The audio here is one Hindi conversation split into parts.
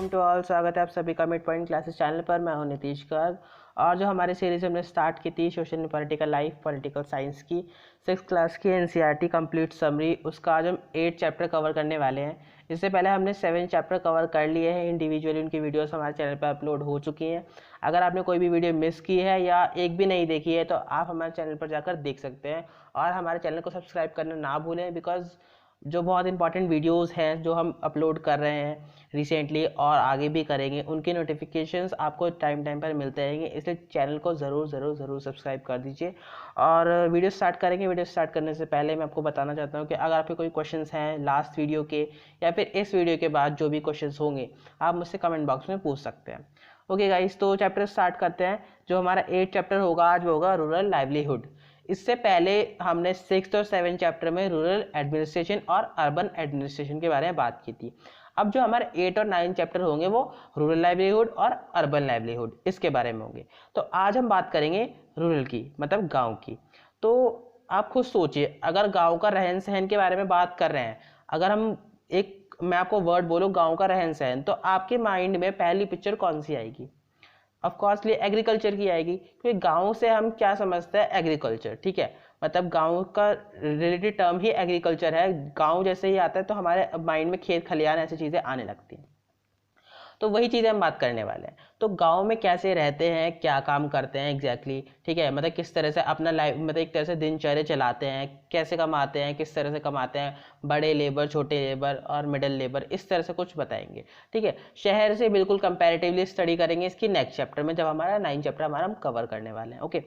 Welcome to all. स्वागत है आप सभी का मिड पॉइंट क्लासेस चैनल पर। मैं हूं नीतीश गर्ग और जो हमारे सीरीज हमने स्टार्ट की थी social and political life political science की 6th क्लास की एनसीईआरटी कंप्लीट समरी, उसका आज हम 8 चैप्टर कवर करने वाले हैं। इससे पहले हमने 7 चैप्टर कवर कर लिए हैं इंडिविजुअली, उनकी वीडियोस हमारे चैनल पर अपलोड हो चुकी हैं। अगर आपने कोई भी वीडियो मिस की है या एक भी नहीं देखी है तो आप हमारे चैनल पर जाकर देख सकते हैं और हमारे चैनल को सब्सक्राइब करना ना भूलें, बिकॉज जो बहुत इंपॉर्टेंट वीडियोस हैं जो हम अपलोड कर रहे हैं रिसेंटली और आगे भी करेंगे, उनके नोटिफिकेशंस आपको टाइम टाइम पर मिलते रहेंगे, इसलिए चैनल को ज़रूर सब्सक्राइब कर दीजिए। और वीडियो स्टार्ट करेंगे। वीडियो स्टार्ट करने से पहले मैं आपको बताना चाहता हूँ कि अगर आपके कोई क्वेश्चंस हैं लास्ट वीडियो के या फिर इस वीडियो के बाद जो भी क्वेश्चंस होंगे आप मुझसे कमेंट बॉक्स में पूछ सकते हैं। ओके गाइस, तो चैप्टर स्टार्ट करते हैं। जो हमारा 8 चैप्टर होगा आज वो होगा रूरल लाइवलीहुड। इससे पहले हमने 6th और 7th चैप्टर में रूरल एडमिनिस्ट्रेशन और अर्बन एडमिनिस्ट्रेशन के बारे में बात की थी। अब जो हमारे 8 और 9 चैप्टर होंगे वो रूरल लाइवलीहुड और अर्बन लाइवलीहुड इसके बारे में होंगे। तो आज हम बात करेंगे रूरल की, मतलब गांव की। तो आप खुद सोचिए, अगर गांव का रहन सहन के बारे में बात कर रहे हैं, अगर हम मैं आपको वर्ड बोलूँ गांव का रहन सहन, तो आपके माइंड में पहली पिक्चर कौन सी आएगी? ऑफकोर्सली एग्रीकल्चर की आएगी, क्योंकि गांव से हम क्या समझते हैं? एग्रीकल्चर, ठीक है। मतलब गांव का रिलेटेड टर्म ही एग्रीकल्चर है। गांव जैसे ही आता है तो हमारे माइंड में खेत खलियान ऐसी चीज़ें आने लगती हैं। तो वही चीज़ें हम बात करने वाले हैं। तो गांव में कैसे रहते हैं, क्या काम करते हैं एग्जैक्टली, ठीक है। मतलब किस तरह से अपना लाइफ, मतलब एक तरह से दिनचर्या चलाते हैं, कैसे कमाते हैं, किस तरह से कमाते हैं, बड़े लेबर, छोटे लेबर और मिडिल लेबर, इस तरह से कुछ बताएंगे, ठीक है। शहर से बिल्कुल कंपैरेटिवली स्टडी करेंगे इसकी नेक्स्ट चैप्टर में, जब हमारा 9 चैप्टर हम कवर करने वाले हैं। ओके,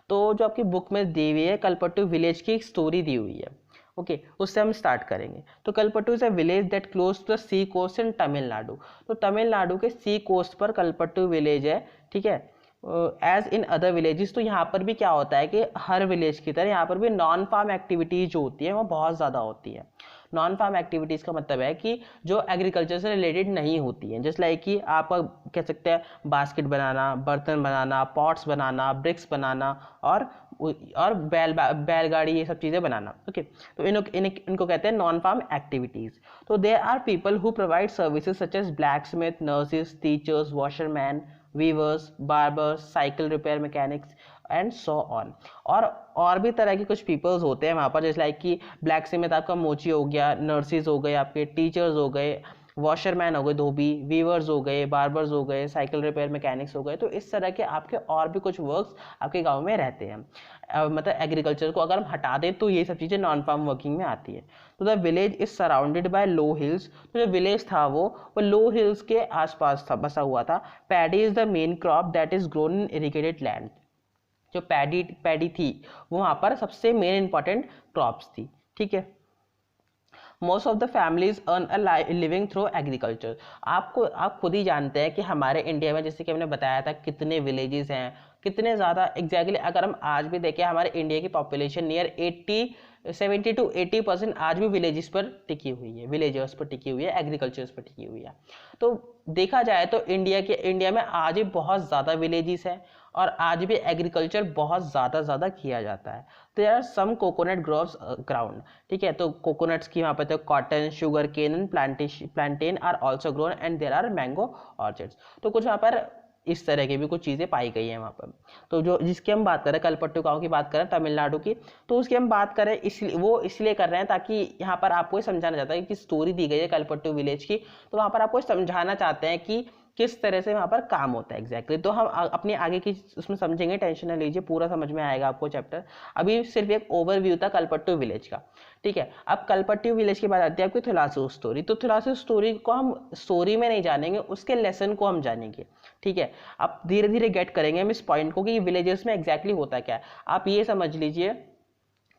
तो जो आपकी बुक में दी हुई है कल्पट्टू विलेज की एक स्टोरी दी हुई है, ओके, उससे हम स्टार्ट करेंगे। तो Kalpattu is a village that close to the sea coast in Tamil Nadu. तो तमिलनाडु के सी कोस्ट पर कल्पट्टू विलेज है, ठीक है। एज इन अदर विलेजेस, तो यहाँ पर भी क्या होता है कि हर विलेज की तरह यहाँ पर भी नॉन फार्म एक्टिविटीज जो होती है वो बहुत ज़्यादा होती है। नॉन फार्म एक्टिविटीज़ का मतलब है कि जो एग्रीकल्चर से रिलेटेड नहीं होती हैं, जैसे लाइक कि आपका कह सकते हैं बास्केट बनाना, बर्तन बनाना, पॉट्स बनाना, ब्रिक्स बनाना और बैलगाड़ी, ये सब चीज़ें बनाना। ओके, तो इनको कहते हैं नॉन फार्म एक्टिविटीज़। तो there are people who provide services such as blacksmith, nurses, teachers, washerman, weavers, barbers, cycle repair mechanics and so on. और भी तरह के कुछ पीपल्स होते हैं वहाँ पर, जैसे लाइक कि ब्लैक स्मिथ आपका मोची हो गया, नर्सेज हो गए, आपके टीचर्स हो गए, वॉशरमैन हो गए धोबी, वीवर्स हो गए, बार्बर्स हो गए, साइकिल रिपेयर मैकेनिक्स हो गए। तो इस तरह के आपके और भी कुछ वर्क्स आपके गांव में रहते हैं। मतलब एग्रीकल्चर को अगर हम हटा दें तो ये सब चीज़ें नॉन फार्म वर्किंग में आती है। तो the village is surrounded by low hills. तो जो विलेज था वो लो हिल्स के आसपास था, बसा हुआ था। Paddy is the main crop that is grown in irrigated land. जो पैडी थी वो वहाँ पर सबसे मेन इंपॉर्टेंट क्रॉप्स थी, ठीक है। Most of the families earn a living through agriculture. आप खुद ही जानते हैं कि हमारे इंडिया में, जैसे कि हमने बताया था, कितने विलेजेस हैं, कितने ज़्यादा एग्जैक्टली अगर हम आज भी देखें, हमारे इंडिया की पॉपुलेशन नियर 70 to 80% आज भी विलेजेस पर टिकी हुई है, विलेजर्स पर टिकी हुई है, एग्रीकल्चर्स पर टिकी हुई है। तो देखा जाए तो इंडिया में आज भी बहुत ज़्यादा विलेजेस हैं और आज भी एग्रीकल्चर बहुत ज़्यादा किया जाता है। तो there are some coconut groves ground, ठीक है। तो कोकोनट्स की वहाँ पर तो cotton, sugar cane and plantain are also grown and there are mango orchards. तो कुछ वहाँ पर इस तरह की भी कुछ चीज़ें पाई गई हैं वहाँ पर। तो जो जिसकी हम बात करें, कल्पट्टू गांव की बात करें तमिलनाडु की, तो उसकी हम बात करें इसलिए कर रहे हैं ताकि यहाँ पर आपको समझाना चाहता है कि स्टोरी दी गई है कल्पट्टू विलेज की, तो वहाँ पर आपको समझाना चाहते हैं कि किस तरह से वहाँ पर काम होता है एग्जैक्टली। तो हम अपनी आगे की उसमें समझेंगे, टेंशन न लीजिए, पूरा समझ में आएगा आपको चैप्टर। अभी सिर्फ एक ओवरव्यू था कल्पट्टू विलेज का, ठीक है। अब कल्पट्टू विलेज की बात आती है आपकी थुलासू स्टोरी। तो थुलासू स्टोरी को हम स्टोरी में नहीं जानेंगे, उसके लेसन को हम जानेंगे, ठीक है। अब धीरे धीरे गेट करेंगे हम इस पॉइंट को कि विलेजेस में एग्जैक्टली होता क्या है। आप ये समझ लीजिए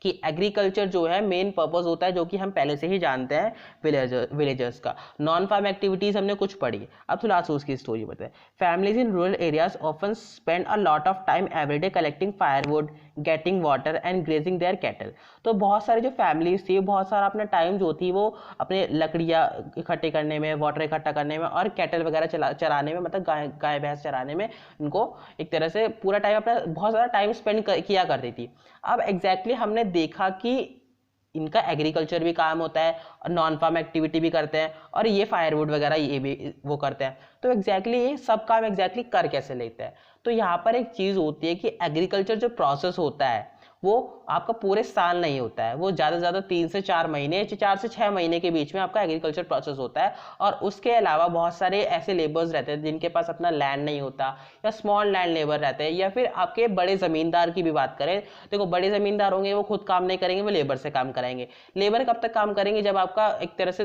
कि एग्रीकल्चर जो है मेन पर्पस होता है, जो कि हम पहले से ही जानते हैं विलेजर्स का। नॉन फार्म एक्टिविटीज हमने कुछ पढ़ी। अब थुलासूस की स्टोरी बताए। Families in rural areas often spend a lot of time everyday collecting firewood, getting water and grazing their cattle. तो बहुत सारी जो फैमिलीज थी, बहुत सारा अपना टाइम जो थी वो अपने लकड़ियाँ इकट्ठे करने में, वाटर इकट्ठा करने में और कैटल वगैरह चराने में, मतलब गाय भैंस चराने में, इनको एक तरह से पूरा टाइम अपना बहुत ज़्यादा टाइम स्पेंड किया करती थी। अब एग्जैक्टली हमने देखा कि इनका एग्रीकल्चर भी काम होता है और नॉन फार्म एक्टिविटी भी करते हैं और ये फायरवुड वगैरह ये भी वो करते हैं। तो एग्जैक्टली ये सब काम एग्जैक्टली कर कैसे लेते हैं? तो यहाँ पर एक चीज़ होती है कि एग्रीकल्चर जो प्रोसेस होता है वो आपका पूरे साल नहीं होता है, वो ज़्यादा से ज़्यादा 3 से 4 महीने, 4 से 6 महीने के बीच में आपका एग्रीकल्चर प्रोसेस होता है। और उसके अलावा बहुत सारे ऐसे लेबर्स रहते हैं जिनके पास अपना लैंड नहीं होता, या स्मॉल लैंड लेबर रहते हैं, या फिर आपके बड़े ज़मींदार की भी बात करें, देखो बड़े ज़मींदार होंगे वो खुद काम नहीं करेंगे, वो लेबर से काम कराएंगे। लेबर कब तक काम करेंगे? जब आपका एक तरह से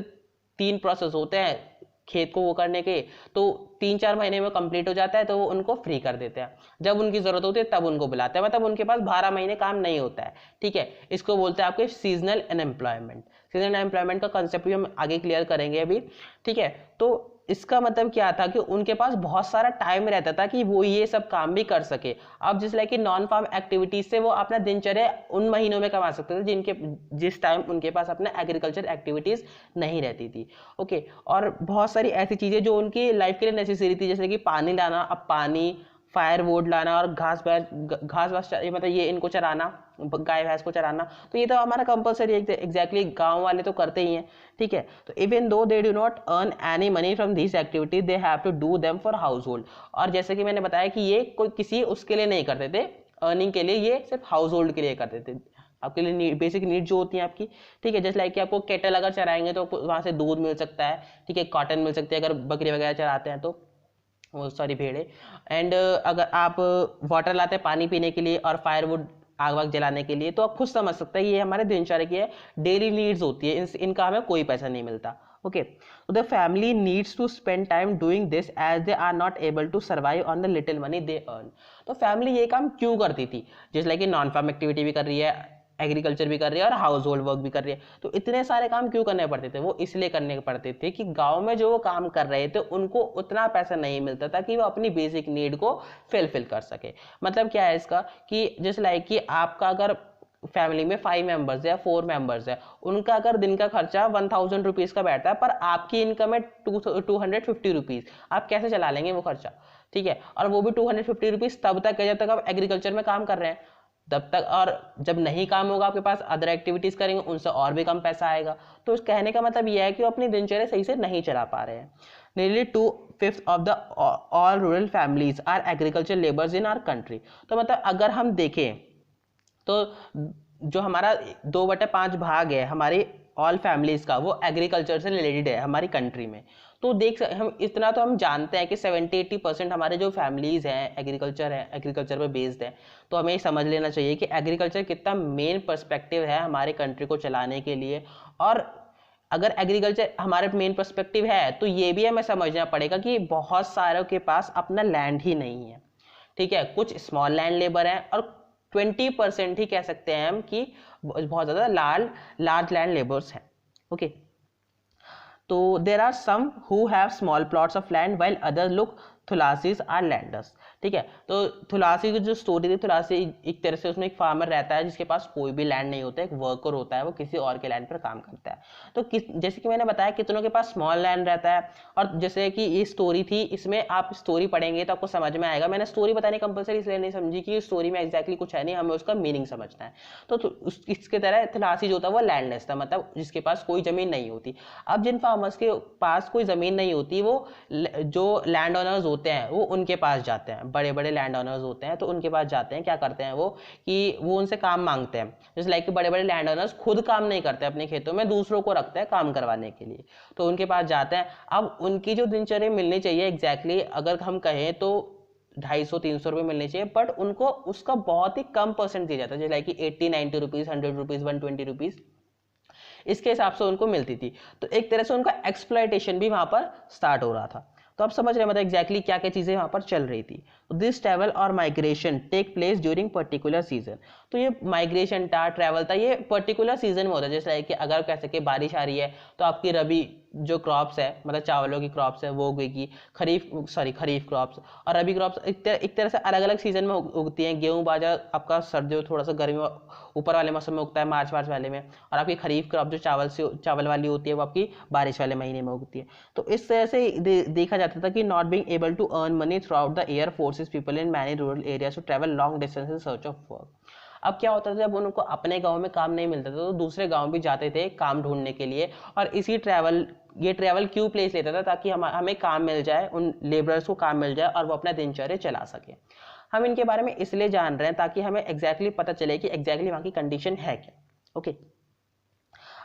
3 प्रोसेस होते हैं खेत को वो करने के, तो 3-4 महीने में कंप्लीट हो जाता है, तो वो उनको फ्री कर देते हैं। जब उनकी जरूरत होती है तब उनको बुलाते हैं, मतलब उनके पास 12 महीने काम नहीं होता है। ठीक है, इसको बोलते हैं आपके सीजनल अनएम्प्लॉयमेंट। सीजनल अनएम्प्लॉयमेंट का कंसेप्ट भी हम आगे क्लियर करेंगे अभी। ठीक है, तो इसका मतलब क्या था कि उनके पास बहुत सारा टाइम रहता था कि वो ये सब काम भी कर सके। अब जिस लाइक कि नॉन फार्म एक्टिविटीज से वो अपना दिनचर्या उन महीनों में कमा सकते थे जिस टाइम उनके पास अपना एग्रीकल्चर एक्टिविटीज नहीं रहती थी। ओके, और बहुत सारी ऐसी चीजें जो उनकी लाइफ के लिए नेसेसरी थी, जैसे कि पानी लाना, अब पानी, फायरवुड लाना और घास वास मतलब ये इनको चराना, गाय भैंस को चराना, तो ये तो हमारा कंपलसरी एग्जैक्टली गांव वाले तो करते ही हैं। ठीक है, तो even though they do not earn any money from this activity, they have to do them for household. और जैसे कि मैंने बताया कि ये कोई किसी उसके लिए नहीं करते थे अर्निंग के लिए, ये सिर्फ हाउस होल्ड के लिए करते थे, आपके लिए बेसिक नीड जो होती है आपकी। ठीक है, जैसे लाइक कि आपको केटल अगर चराएंगे तो वहां से दूध मिल सकता है, ठीक है, कॉटन मिल सकती है अगर बकरी वगैरह चराते हैं तो, वो सॉरी भेड़े। एंड अगर आप वाटर लाते हैं पानी पीने के लिए और फायरवुड आग वाग जलाने के लिए, तो आप खुद समझ सकते हैं ये हमारे दिनचर्या की है, डेली नीड्स होती है, इनका हमें कोई पैसा नहीं मिलता। ओके, तो the family needs to spend time doing this as they are not able to survive on the little money they earn. तो फैमिली ये काम क्यों करती थी? जिस लाइक नॉन फार्म एक्टिविटी भी कर रही है, एग्रीकल्चर भी कर रही है और हाउस होल्ड वर्क भी कर रही है, तो इतने सारे काम क्यों करने पड़ते थे? वो इसलिए करने पड़ते थे कि गांव में जो वो काम कर रहे थे उनको उतना पैसा नहीं मिलता था कि वो अपनी बेसिक नीड को फिल कर सके। मतलब क्या है इसका कि जैसे लाइक कि आपका अगर फैमिली में 5 मेंबर्स है, 4 मेंबर्स है, उनका अगर दिन का खर्चा 1000 रुपीज का बैठता है, पर आपकी इनकम है 250 रुपीज, आप कैसे चला लेंगे वो खर्चा? ठीक है, और वो भी 250 रुपीज तब तक है जब तक आप एग्रीकल्चर में काम कर रहे हैं, तब तक, और जब नहीं काम होगा आपके पास अदर एक्टिविटीज करेंगे उनसे और भी कम पैसा आएगा। तो इस कहने का मतलब यह है कि वो अपनी दिनचर्या सही से नहीं चला पा रहे हैं। Nearly 2/5 of the all rural families are agricultural laborers in our country। तो मतलब अगर हम देखें तो जो हमारा 2/5 भाग है हमारी ऑल फैमिलीज का, वो एग्रीकल्चर से रिलेटेड है हमारी कंट्री में। तो हम इतना तो हम जानते हैं कि 70-80% हमारे जो फैमिलीज हैं एग्रीकल्चर पे बेस्ड है। तो हमें समझ लेना चाहिए कि एग्रीकल्चर कितना मेन पर्सपेक्टिव है हमारे कंट्री को चलाने के लिए। और अगर एग्रीकल्चर हमारे मेन पर्सपेक्टिव है तो ये भी हमें समझना पड़ेगा कि बहुत सारों के पास अपना लैंड ही नहीं है। ठीक है, कुछ स्मॉल लैंड लेबर हैं और 20% ही कह सकते हैं हम कि बहुत ज़्यादा लार्ज लैंड लेबर्स हैं। ओके, तो there are some who have small plots of land while other look थुलासीज आर लैंडर्स। ठीक है, तो थुलासी की जो स्टोरी थी, थुलासी एक तरह से उसमें एक फार्मर रहता है जिसके पास कोई भी लैंड नहीं होता है, एक वर्कर होता है, वो किसी और के लैंड पर काम करता है। तो जैसे कि मैंने बताया कितनों के पास स्मॉल लैंड रहता है, और जैसे कि ये स्टोरी थी, इसमें आप स्टोरी पढ़ेंगे तो आपको समझ में आएगा। मैंने स्टोरी बताने कंपलसरी इसलिए नहीं समझी कि स्टोरी में एग्जैक्टली कुछ है नहीं, हमें उसका मीनिंग समझना है। तो इसके तरह थुलासी जो था वो लैंडलेस था, मतलब जिसके पास कोई जमीन नहीं होती। अब जिन फार्मर्स के पास कोई जमीन नहीं होती, वो जो लैंड ओनर्स होते हैं वो उनके पास जाते हैं, बड़े बड़े लैंड ओनर्स होते हैं तो उनके पास जाते हैं। क्या करते हैं वो कि वो उनसे काम मांगते हैं। जैसे लाइक कि बड़े बड़े लैंड ओनर्स खुद काम नहीं करते अपने खेतों में, दूसरों को रखते हैं काम करवाने के लिए, तो उनके पास जाते हैं। अब उनकी जो दिनचर्या मिलनी चाहिए एग्जैक्टली अगर हम कहें तो 250-300 रुपये मिलने चाहिए, बट उनको उसका बहुत ही कम परसेंट दिया जाता है, जैसे लाइक कि 80-90 रुपीज, 100 रुपीज, 120 रुपीज, इसके हिसाब से उनको मिलती थी। तो एक तरह से उनका एक्सप्लॉयटेशन भी वहां पर स्टार्ट हो रहा था। तो आप समझ रहे हैं मतलब एग्जैक्टली क्या क्या चीजें वहां पर चल रही थी। दिस ट्रैवल और migration take place during particular season. तो ये माइग्रेशन था, ट्रैवल था, ये पर्टिकुलर सीजन में होता है। जैसे कि अगर कह सके बारिश आ रही है तो आपकी रबी जो क्रॉप्स है, मतलब चावलों की क्रॉप्स है, वो उगेगी। खरीफ क्रॉप्स और रबी क्रॉप्स एक तरह से अलग अलग सीजन में उगती हैं। गेहूं बाजरा आपका सर्दियों थोड़ा सा गर्मी ऊपर वाले मौसम में उगता है, मार्च वाले में, और आपकी खरीफ क्रॉप जो चावल वाली होती है वो आपकी बारिश वाले महीने में उगती है। तो इस तरह से देखा जाता था कि not being able to earn money throughout the year forces people in many rural areas to travel long distance in search of work. अब क्या होता था, जब उनको अपने गांव में काम नहीं मिलता था तो दूसरे गांव भी जाते थे काम ढूंढने के लिए, और ये ट्रैवल क्यों प्लेस लेता था, ताकि हमें काम मिल जाए, उन लेबरर्स को काम मिल जाए और वो अपना दिनचर्या चला सके। हम इनके बारे में इसलिए जान रहे हैं ताकि हमें एग्जैक्टली पता चले कि एग्जैक्टली वहाँ की कंडीशन है क्या। ओके,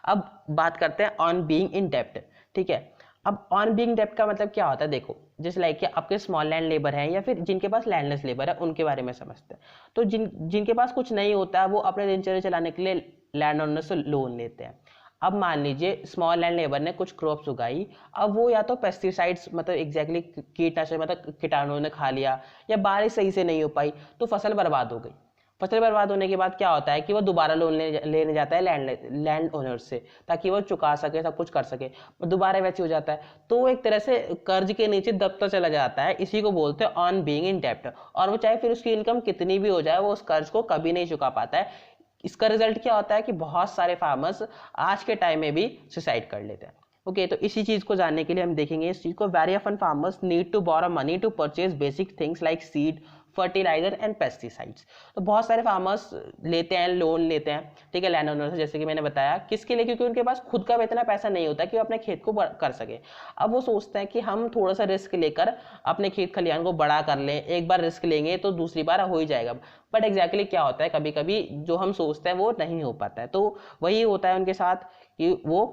अब बात करते हैं ऑन बीइंग इन डेप्ट। ठीक है, अब ऑन बीइंग डेप्ट का मतलब क्या होता है, देखो जिस लाइक कि आपके स्मॉल लैंड लेबर हैं या फिर जिनके पास लैंडलेस लेबर है, उनके बारे में समझते हैं। तो जिनके पास कुछ नहीं होता है वो अपने दिनचर्या चलाने के लिए लैंड ओनर से लोन लेते हैं। अब मान लीजिए स्मॉल लैंड लेबर ने कुछ क्रॉप्स उगाई, अब वो या तो पेस्टिसाइड्स मतलब एग्जैक्टली कीटनाशक मतलब कीटाणुओं ने खा लिया, या बारिश सही से नहीं हो पाई तो फसल बर्बाद हो गई। फसल बर्बाद होने के बाद क्या होता है कि वो दोबारा लोन लेने जाता है लैंड ओनर से, ताकि वो चुका सके, सब कुछ कर सके, दोबारा वैसे हो जाता है। तो वो एक तरह से कर्ज के नीचे दबता चला जाता है, इसी को बोलते हैं ऑन बीइंग इन डेप्ट। और वो चाहे फिर उसकी इनकम कितनी भी हो जाए, वो उस कर्ज को कभी नहीं चुका पाता है। इसका रिजल्ट क्या होता है कि बहुत सारे फार्मर्स आज के टाइम में भी सुसाइड कर लेते हैं। ओके, तो इसी चीज को जानने के लिए हम देखेंगे इस चीज को। Very often farmers need to borrow money to purchase basic things like seed, fertiliser and pesticides. तो बहुत सारे फार्मर्स लेते हैं, लोन लेते हैं, ठीक है, लैंड ओनर से, जैसे कि मैंने बताया। किसके लिए? क्योंकि उनके पास खुद का इतना पैसा नहीं होता कि वो अपने खेत को कर सके। अब वो सोचते हैं कि हम थोड़ा सा रिस्क लेकर अपने खेत खलिहान को बड़ा कर लें, एक बार रिस्क लेंगे तो दूसरी बार हो ही जाएगा। बट एग्जैक्टली क्या होता है, कभी कभी जो हम सोचते हैं वो नहीं हो पाता है। तो वही होता है उनके साथ कि वो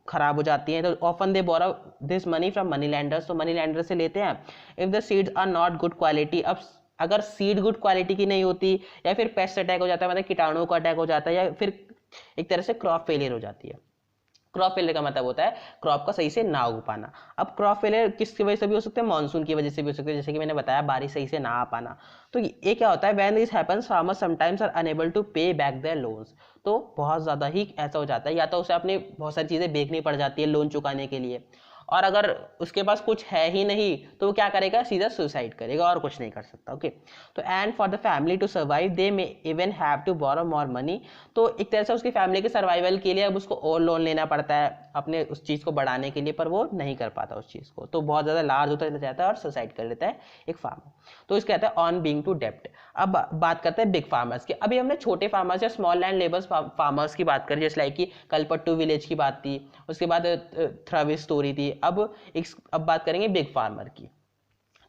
खराब हो जाती हैं। तो often they borrow this money from money lenders, तो मनी लैंडर से लेते हैं। If the seeds are not good quality, अब अगर सीड गुड क्वालिटी की नहीं होती, या फिर पेस्ट अटैक हो जाता है, मतलब कीटाणुओं का अटैक हो जाता है, या फिर एक तरह से क्रॉप फेलियर हो जाती है। क्रॉप फेलियर का मतलब होता है क्रॉप का सही से ना उग पाना। अब क्रॉप फेलियर किसकी वजह से भी हो सकते हैं? मानसून की वजह से भी हो सकते हैं, जैसे कि मैंने बताया बारिश सही से ना आ पाना। तो ये क्या होता है, when this happens farmers sometimes are unable to pay back their loans. तो बहुत ज़्यादा ही ऐसा हो जाता है, या तो उसे अपनी बहुत सारी चीज़ें बेचनी पड़ जाती है लोन चुकाने के लिए, और अगर उसके पास कुछ है ही नहीं तो वो क्या करेगा, सीधा सुसाइड करेगा और कुछ नहीं कर सकता। ओके, तो and for the family to survive they may even have to borrow more money. तो एक तरह से उसकी फैमिली के सर्वाइवल के लिए अब उसको और लोन लेना पड़ता है अपने उस चीज़ को बढ़ाने के लिए, पर वो नहीं कर पाता उस चीज़ को, तो बहुत ज़्यादा लार्ज होता जाता है और सुसाइड कर लेता है एक फार्मर। तो इसको कहते हैं ऑन बीइंग टू डेप्ट। अब बात करते हैं बिग फार्मर्स की। अभी हमने छोटे फार्मर्स या स्मॉल लैंड लेबर्स फार्मर्स की बात करी, जैसे लाइक कि कलपट्टू विलेज की बात थी, उसके बाद थ्रविस स्टोरी थी। अब बात करेंगे बिग फार्मर की।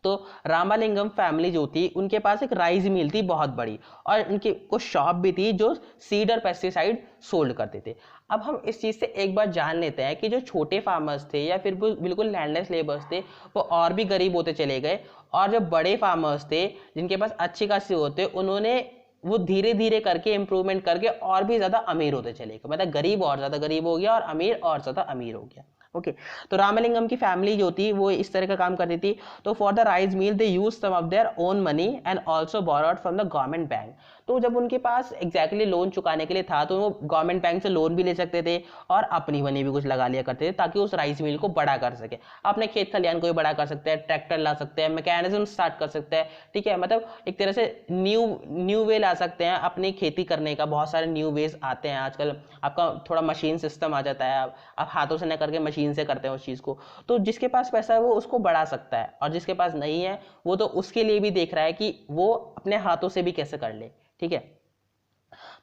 तो रामालिंगम फैमिली जो थी, उनके पास एक राइस मिल थी बहुत बड़ी, और उनकी कुछ शॉप भी थी जो सीड और पेस्टिसाइड सोल्ड करते थे। अब हम इस चीज़ से एक बार जान लेते हैं कि जो छोटे फार्मर्स थे या फिर बिल्कुल लैंडलेस लेबर्स थे, वो और भी गरीब होते चले गए, और जो बड़े फार्मर्स थे जिनके पास अच्छी खासी होते, उन्होंने वो धीरे धीरे करके इंप्रूवमेंट करके और भी ज़्यादा अमीर होते चले गए। मतलब गरीब और ज़्यादा गरीब हो गया और अमीर और ज़्यादा अमीर हो गया। ओके, तो रामलिंगम की फैमिली जो थी वो इस तरह का काम करती थी। तो for the rice mill they use some of their own money and also borrowed from the government bank. तो जब उनके पास एग्जैक्टली लोन चुकाने के लिए था तो वो गवर्नमेंट बैंक से लोन भी ले सकते थे और अपनी मनी भी कुछ लगा लिया करते थे, ताकि उस राइस मिल को बड़ा कर सके। अपने खेत खलिहान को भी बड़ा कर सकते हैं, ट्रैक्टर ला सकते हैं, मैकेनिज्म स्टार्ट कर सकते हैं, ठीक है, मतलब एक तरह से न्यू वे ला सकते हैं अपनी खेती करने का। बहुत सारे न्यू वेज आते हैं आजकल, आपका थोड़ा मशीन सिस्टम आ जाता है, आप हाथों से न करके मशीन से करते हैं उस चीज़ को। तो जिसके पास पैसा है वो उसको बढ़ा सकता है, और जिसके पास नहीं है वो तो उसके लिए भी देख रहा है कि वो अपने हाथों से भी कैसे कर ले, ठीक है।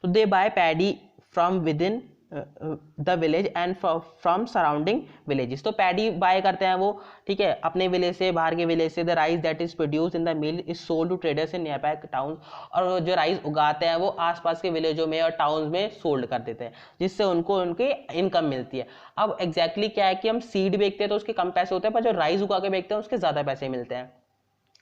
तो they buy paddy from within the village and from surrounding villages. तो पैडी बाय करते हैं वो, ठीक है, अपने विलेज से, बाहर के विलेज से। The rice that is produce in the mill is sold to traders in nearby town. और जो राइस उगाते हैं वो आसपास के विलेजों में और टाउन्स में सोल्ड कर देते हैं, जिससे उनको उनकी इनकम मिलती है। अब एग्जैक्टली क्या है कि हम सीड बेचते हैं तो उसके कम पैसे होते हैं, पर जो राइस उगा के बेचते हैं उसके ज़्यादा पैसे मिलते हैं।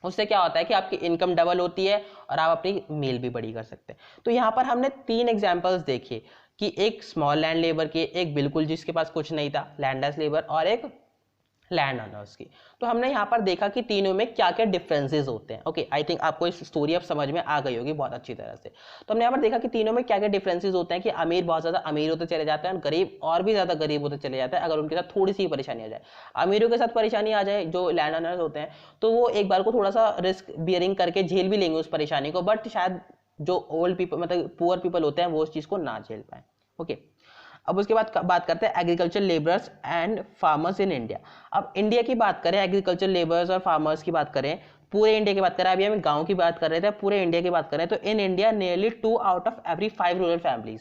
उससे क्या होता है कि आपकी इनकम डबल होती है और आप अपनी मील भी बड़ी कर सकते हैं। तो यहाँ पर हमने 3 एग्जांपल्स देखे कि एक स्मॉल लैंड लेबर के, एक बिल्कुल जिसके पास कुछ नहीं था लैंडलेस लेबर, और एक लैंड ओनर्स की। तो हमने यहाँ पर देखा कि तीनों में क्या क्या डिफरेंसेस होते हैं। ओके, आई थिंक आपको इस स्टोरी अब समझ में आ गई होगी बहुत अच्छी तरह से। तो हमने यहाँ पर देखा कि तीनों में क्या क्या डिफरेंसेस होते हैं, कि अमीर बहुत ज़्यादा अमीर होते चले जाते हैं और गरीब और भी ज़्यादा गरीब होते चले जाते हैं अगर उनके साथ थोड़ी सी परेशानी आ जाए। अमीरों के साथ परेशानी आ जाए, जो लैंड ओनर्स होते हैं, तो वो एक बार को थोड़ा सा रिस्क बियरिंग करके झेल भी लेंगे उस परेशानी को, बट शायद जो ओल्ड पीपल मतलब पुअर पीपल होते हैं वो उस चीज़ को ना झेल पाए। ओके, अब उसके बाद बात करते हैं agriculture labours and farmers in India. अब इंडिया की बात करें, एग्रीकल्चर लेबर्स और फार्मर्स की बात करें, पूरे इंडिया की बात करें, अभी हम गांव की बात कर रहे थे, पूरे इंडिया की बात करें तो in India nearly 2 out of every 5 rural families,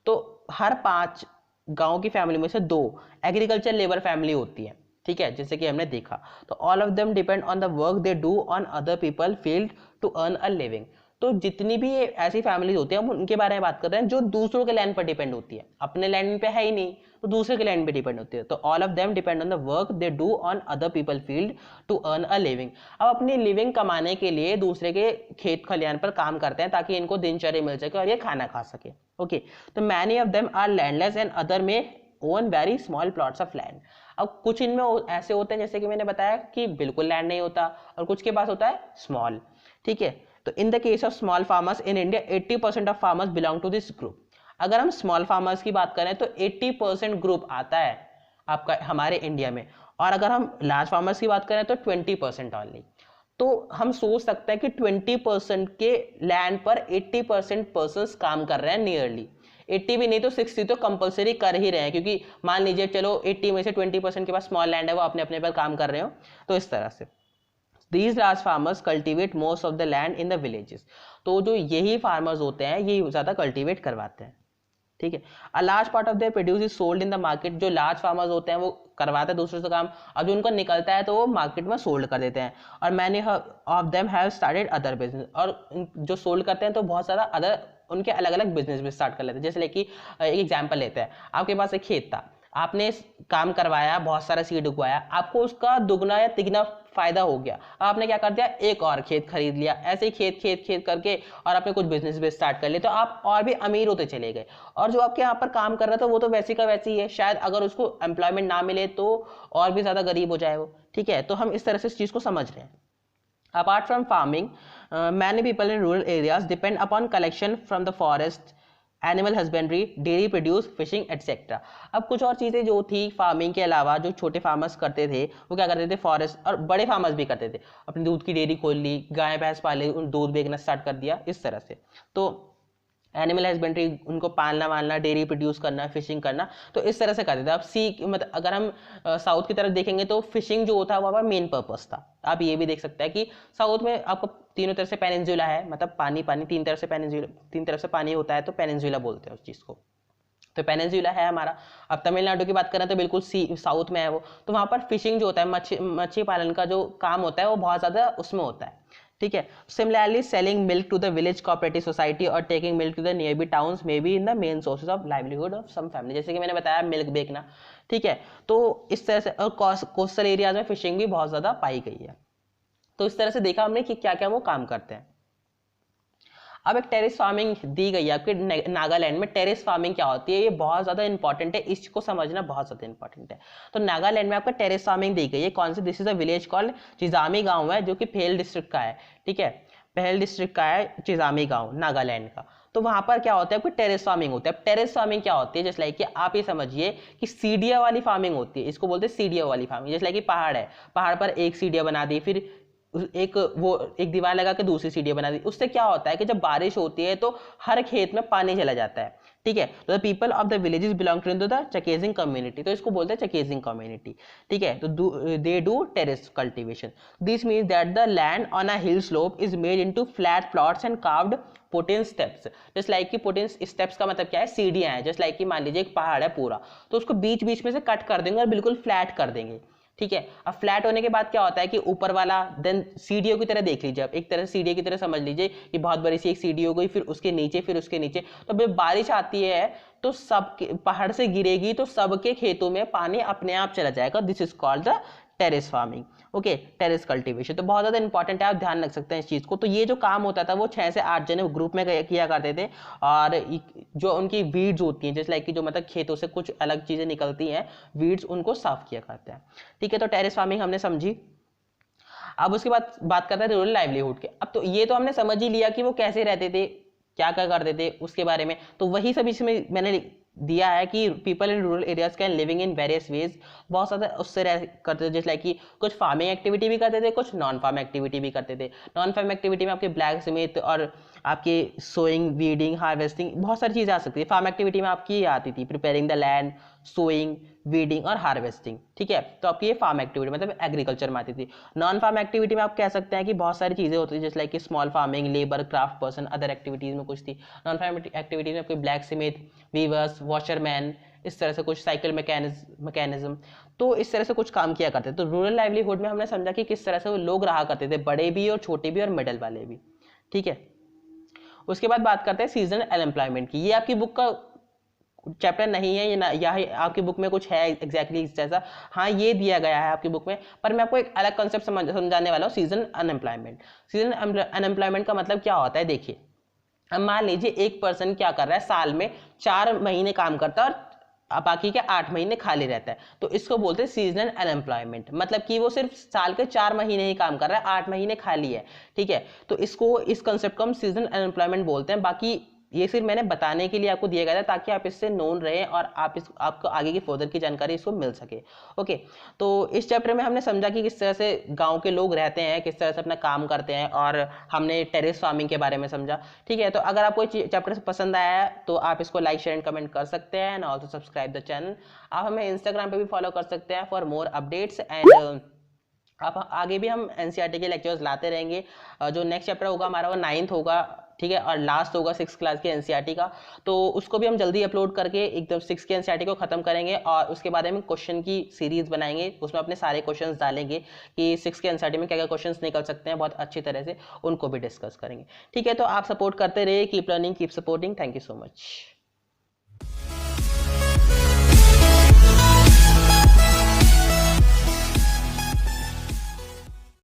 तो हर 5 गांव की फैमिली में से 2 एग्रीकल्चर लेबर फैमिली होती है, ठीक है, जैसे कि हमने देखा। तो all of them depend on the work they do on other people field to earn a living. तो जितनी भी ऐसी फैमिलीज होती है हम उनके बारे में बात कर रहे हैं जो दूसरों के लैंड पर डिपेंड होती है, अपने लैंड पे है ही नहीं तो दूसरे के लैंड पे डिपेंड होती है। तो all of them depend on the work they do on other people field to earn a living. अब अपनी लिविंग कमाने के लिए दूसरे के खेत खलियान पर काम करते हैं ताकि इनको दिनचर्या मिल सके और ये खाना खा सके। ओके, तो many of them are landless and other में own very small plots of land. अब कुछ इनमें ऐसे होते हैं जैसे कि मैंने बताया कि बिल्कुल लैंड नहीं होता और कुछ के पास होता है स्मॉल, ठीक है। तो in the case of small farmers in India 80% of farmers belong to this group. अगर हम स्मॉल फार्मर्स की बात करें तो 80% ग्रुप आता है आपका हमारे इंडिया में, और अगर हम लार्ज फार्मर्स की बात करें तो 20% ऑनली। तो हम सोच सकते हैं कि 20% के लैंड पर 80% पर्सन्स काम कर रहे हैं, नियरली 80 भी नहीं तो 60 तो कंपलसरी कर ही रहे हैं, क्योंकि मान लीजिए चलो 80 में से 20% के पास स्मॉल लैंड है, वो अपने अपने पर काम कर रहे हो। तो इस तरह से These large farmers cultivate most of the land in the villages। तो जो यही फार्मर्स होते हैं ये ज़्यादा कल्टीवेट करवाते हैं, ठीक है। A large part of their produce is sold in the market. जो लार्ज फार्मर्स होते हैं वो करवाते हैं दूसरों से काम, और जो उनको निकलता है तो वो मार्केट में सोल्ड कर देते हैं। और many of them have started other business, और जो सोल्ड करते हैं तो बहुत सारा अदर उनके अलग अलग बिजनेस भी स्टार्ट कर लेते हैं। जैसे कि एक एग्जाम्पल लेते हैं, आपके पास एक खेत था, आपने काम करवाया, बहुत सारा सीड उगवाया, आपको उसका दुगना या तिगना फायदा हो गया। आपने क्या कर दिया, एक और खेत खरीद लिया, ऐसे ही खेत खेत खेत करके और आपने कुछ बिजनेस भी स्टार्ट कर लिए, तो आप और भी अमीर होते चले गए। और जो आपके यहाँ पर काम कर रहा था वो तो वैसी का वैसी ही है, शायद अगर उसको एम्प्लॉयमेंट ना मिले तो और भी ज्यादा गरीब हो जाए वो, ठीक है। तो हम इस तरह से इस चीज को समझ रहे हैं। Apart from farming many people in rural areas depend upon collection from the forest, animal husbandry, dairy produce, fishing etcetera. अब कुछ और चीज़ें जो थी फार्मिंग के अलावा जो छोटे फार्मर्स करते थे वो क्या करते थे, फॉरेस्ट, और बड़े फार्मर्स भी करते थे, अपनी दूध की डेयरी खोल ली, गाय भैंस पाले, उन दूध बेचना स्टार्ट कर दिया, इस तरह से। तो एनिमल हस्बेंड्री, उनको पालना वालना, डेयरी प्रोड्यूस करना, फिशिंग करना, तो इस तरह से करते थे। अब मतलब अगर हम साउथ की तरफ देखेंगे तो फिशिंग जो होता है वहाँ पर मेन पर्पस था। आप ये भी देख सकते हैं कि साउथ में आपको तीनों तरफ से पेनिनसुला है, मतलब पानी पानी, तीन तरफ से पानी होता है, तो पेनिनसुला बोलते हैं उस चीज़ को। तो पेनिनसुला है हमारा। अब तमिलनाडु की बात करें तो बिल्कुल साउथ में है वो, तो वहाँ पर फिशिंग जो होता है, मच्छी पालन का जो काम होता है वो बहुत ज़्यादा उसमें होता है, ठीक है। Similarly selling milk to the village cooperative society और taking milk to the nearby towns may be in the main sources of livelihood of some family. जैसे कि मैंने बताया मिल्क बेचना, ठीक है। तो इस तरह से, और कोस्टल एरियाज में फिशिंग भी बहुत ज़्यादा पाई गई है। तो इस तरह से देखा हमने कि क्या क्या वो काम करते हैं। अब एक टेरेस फार्मिंग दी गई है आपके नागालैंड में। टेरेस फार्मिंग क्या होती है, ये बहुत ज़्यादा इंपॉर्टेंट है, इसको समझना बहुत ज़्यादा इंपॉर्टेंट है। तो नागालैंड में आपका टेरेस फार्मिंग दी गई है। कौन सी, this is a village called Chizami गांव है, जो कि पहेल डिस्ट्रिक्ट का है, ठीक है। पहेल डिस्ट्रिक्ट का है चिजामी गांव, नागालैंड का। तो वहां पर क्या होता है, आपको टेरेस फार्मिंग होता है। टेरेस फार्मिंग क्या होती है, जैसे लाइक कि आप ये समझिए कि सीढ़ियाँ वाली फार्मिंग होती है, इसको बोलते हैं सीढ़ियाँ वाली फार्मिंग। जैसे लाइक कि पहाड़ है, पहाड़ पर एक सीढ़ियाँ बना दी, फिर एक दीवार लगा के दूसरी सीढ़ियाँ बना दी। उससे क्या होता है कि जब बारिश होती है तो हर खेत में पानी चला जाता है, ठीक है। तो the people of the villages belong to the Chakhesang community, तो इसको बोलते हैं चकेजिंग कम्युनिटी, ठीक है। तो they do terrace cultivation. This means that the land on a hill slope is made into flat plots and carved put in steps. Just like कि पुटिन स्टेप्स का मतलब क्या है, सीढ़ियाँ हैं। जस्ट लाइक कि मान लीजिए एक पहाड़ है पूरा, तो उसको बीच बीच में से कट कर देंगे और बिल्कुल फ्लैट कर देंगे, ठीक है। अब फ्लैट होने के बाद क्या होता है कि ऊपर वाला देन सीढ़ियों की तरह देख लीजिए आप, एक तरह से सीढ़ी की तरह समझ लीजिए कि बहुत बड़ी सी एक सीढ़ी हो गई, फिर उसके नीचे, फिर उसके नीचे। तो जब बारिश आती है तो सब पहाड़ से गिरेगी तो सबके खेतों में पानी अपने आप चला जाएगा। This is called the terrace farming, okay, terrace cultivation. तो बहुत ज़्यादा इंपॉर्टेंट है, आप ध्यान रख सकते हैं इस चीज़ को। तो ये जो काम होता था वो 6 से 8 जने ग्रुप में किया करते थे, और जो उनकी वीड्स होती हैं, जैसे लाइक कि जो मतलब खेतों से कुछ अलग चीज़ें निकलती हैं, वीड्स, उनको साफ किया करते हैं, ठीक है। तो टेरेस फार्मिंग हमने समझी। अब उसके बाद बात करते हैं रूरल लाइवलीहुड के। अब तो ये तो हमने समझ ही लिया कि वो कैसे रहते थे, क्या क्या करते थे उसके बारे में, तो वही सब इसमें मैंने दिया है कि people in rural areas can living in various ways. बहुत ज़्यादा उससे करते थे, जैसे लाइक कि कुछ फार्मिंग एक्टिविटी भी करते थे, कुछ नॉन फार्म एक्टिविटी भी करते थे। नॉन फार्म एक्टिविटी में आपके ब्लैक स्मिथ और आपके सोइंग, वीडिंग, हार्वेस्टिंग, बहुत सारी चीज़ें आ सकती है। फार्म एक्टिविटी में आपकी ये आती थी, preparing the land, sowing, weeding और हार्वेस्टिंग, ठीक है। तो आपकी ये फार्म एक्टिविटी मतलब एग्रीकल्चर में आती थी। नॉन फार्म एक्टिविटी में आप कह सकते हैं कि बहुत सारी चीज़ें होती थी, जैसे like small farming, labour, craft person, other activities में कुछ थी। नॉन फार्म एक्टिविटीज़ में आपके ब्लैक स्मिथ, वीवर्स, वॉशरमैन, इस तरह से कुछ साइकिल मैकेनिज्म, तो इस तरह से कुछ काम किया करते थे। तो रूरल लाइवलीहुड में हमने समझा कि किस तरह से वो लोग रहा करते थे, बड़े भी और छोटे भी और मिडिल वाले भी, ठीक है। उसके बाद बात करते हैं सीजनल अनएम्प्लॉयमेंट की। ये आपकी बुक का चैप्टर नहीं है, ये ना या आपकी बुक में कुछ है एग्जैक्टली इस जैसा, हाँ ये दिया गया है आपकी बुक में, पर मैं आपको एक अलग कंसेप्ट समझाने वाला हूँ, सीजन अनएम्प्लॉयमेंट। सीजन अनएम्प्लॉयमेंट का मतलब क्या होता है, देखिए अब मान लीजिए एक पर्सन क्या कर रहा है, साल में 4 महीने काम करता है और बाकी के 8 महीने खाली रहता है, तो इसको बोलते हैं सीजनल अनएम्प्लॉयमेंट। मतलब कि वो सिर्फ साल के 4 महीने ही काम कर रहा है, 8 महीने खाली है, ठीक है। तो इसको, इस कंसेप्ट को हम सीजनल अनएम्प्लॉयमेंट बोलते हैं। बाकी ये सिर्फ मैंने बताने के लिए आपको दिया गया था ताकि आप इससे नोन रहें और आपको आगे की फर्दर की जानकारी इसको मिल सके, ओके। तो इस चैप्टर में हमने समझा कि किस तरह से गांव के लोग रहते हैं, किस तरह से अपना काम करते हैं, और हमने टेरेस फार्मिंग के बारे में समझा, ठीक है। तो अगर आपको चैप्टर पसंद आया है तो आप इसको लाइक, शेयर एंड कमेंट कर सकते हैं, and also subscribe the channel. आप हमें इंस्टाग्राम पे भी फॉलो कर सकते हैं फॉर मोर अपडेट्स, एंड आप आगे भी हम एनसीईआरटी के लेक्चर्स लाते रहेंगे। जो नेक्स्ट चैप्टर होगा हमारा वो 9th होगा, ठीक है, और लास्ट होगा 6th क्लास के एनसीईआरटी का, तो उसको भी हम जल्दी अपलोड करके एकदम 6 के एनसीईआरटी को खत्म करेंगे, और उसके बाद हम क्वेश्चन की सीरीज बनाएंगे, उसमें अपने सारे क्वेश्चंस डालेंगे कि 6 के एनसीईआरटी में क्या क्या क्वेश्चंस निकल सकते हैं, बहुत अच्छी तरह से उनको भी डिस्कस करेंगे, ठीक है। तो आप सपोर्ट करते रहिए, keep learning, keep supporting, thank you so much.